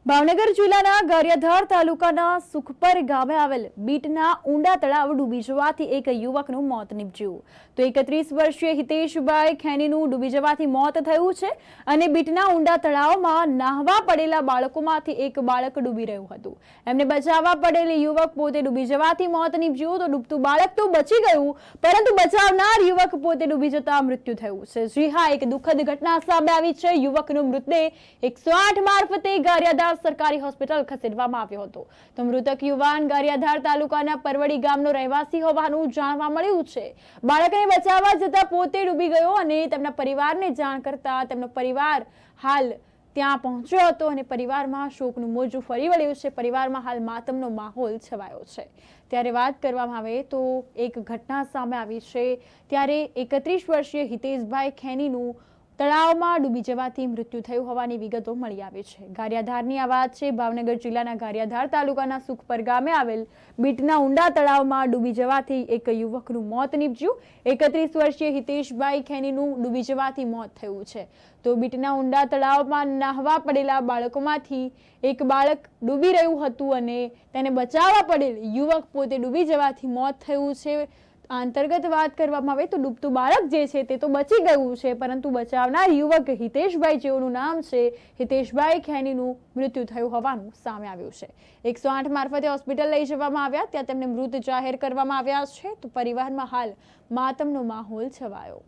ભાવનગર જિલ્લાના ગારિયાધાર તાલુકાના સુખપર ગામે આવેલ બીટના ઊંડા તળાવ ડૂબી જવાથી એક યુવકનું મોત નીપજ્યું તો 31 વર્ષીય હિતેશભાઈ ખેનીનું ડૂબી જવાથી મોત થયું છે અને બીટના ઊંડા તળાવમાં નાહવા પડેલા બાળકોમાંથી એક બાળક ડૂબી રહ્યું હતું. એમને બચાવવા પડેલ યુવક પોતે ડૂબી જવાથી મોત નીપજ્યું તો ડૂબતું બાળક તો બચી ગયું પરંતુ બચાવનાર યુવક પોતે ડૂબી જતા મૃત્યુ થયું છે. જી હા, એક દુઃખદ ઘટના સામે આવી છે. યુવકનો મૃતદેહ 108 મારફતે ગારિયાધાર સરકારી હોસ્પિટલ ખસેડવામાં આવ્યો હતો તો મૃતક યુવાન ગારિયાધાર તાલુકાના પરવડી ગામનો રહેવાસી હોવાનું જાણવા મળ્યું છે. બાળકને બચાવવા જતા પોતે ડૂબી ગયો અને તેમના પરિવારને જાણ કરતા તેમનો પરિવાર હાલ ત્યાં પહોંચ્યો હતો અને પરિવારમાં શોકનું મોજું ફરી વળ્યું છે. પરિવારમાં હાલ માતમનો માહોલ છવાયો છે. ત્યારે વાત કરવામાં આવે તો એક ઘટના સામે આવી છે. ત્યારે 31 વર્ષીય હિતેશભાઈ ખેનીનું તળાવમાં ડૂબી જવાથી મૃત્યુ થયું હોવાની વિગતો મળી આવી છે. ગારિયાધારની આ વાત છે. ભાવનગર જિલ્લાના ગારિયાધાર તાલુકાના સુખપર ગામે આવેલ બીટના ઊંડા તળાવમાં ડૂબી જવાથી એક યુવકનું મોત નીપજ્યું. 31 વર્ષીય હિતેશભાઈ ખેનીનું ડૂબી જવાથી મોત થયું છે તો બીટના ઊંડા તળાવમાં નાહવા પડેલા બાળકોમાંથી એક બાળક ડૂબી રહ્યું હતું અને તેને બચાવવા પડેલ યુવક પોતે ડૂબી જવાથી મોત થયું છે. અંતર્ગત વાત કરવામાં આવે તો ડૂબતું બાળક જે છે તે તો બચી ગયું છે પરંતુ બચાવનાર યુવક હિતેશભાઈ જેઓનું નામ છે હિતેશભાઈ ખેનીનું મૃત્યુ થયું હોવાનું સામે આવ્યું છે. 108 મારફતે હોસ્પિટલ લઈ જવામાં આવ્યા, ત્યાં તેમને મૃત જાહેર કરવામાં આવ્યા છે તો પરિવારમાં હાલ માતમનો માહોલ છવાયો.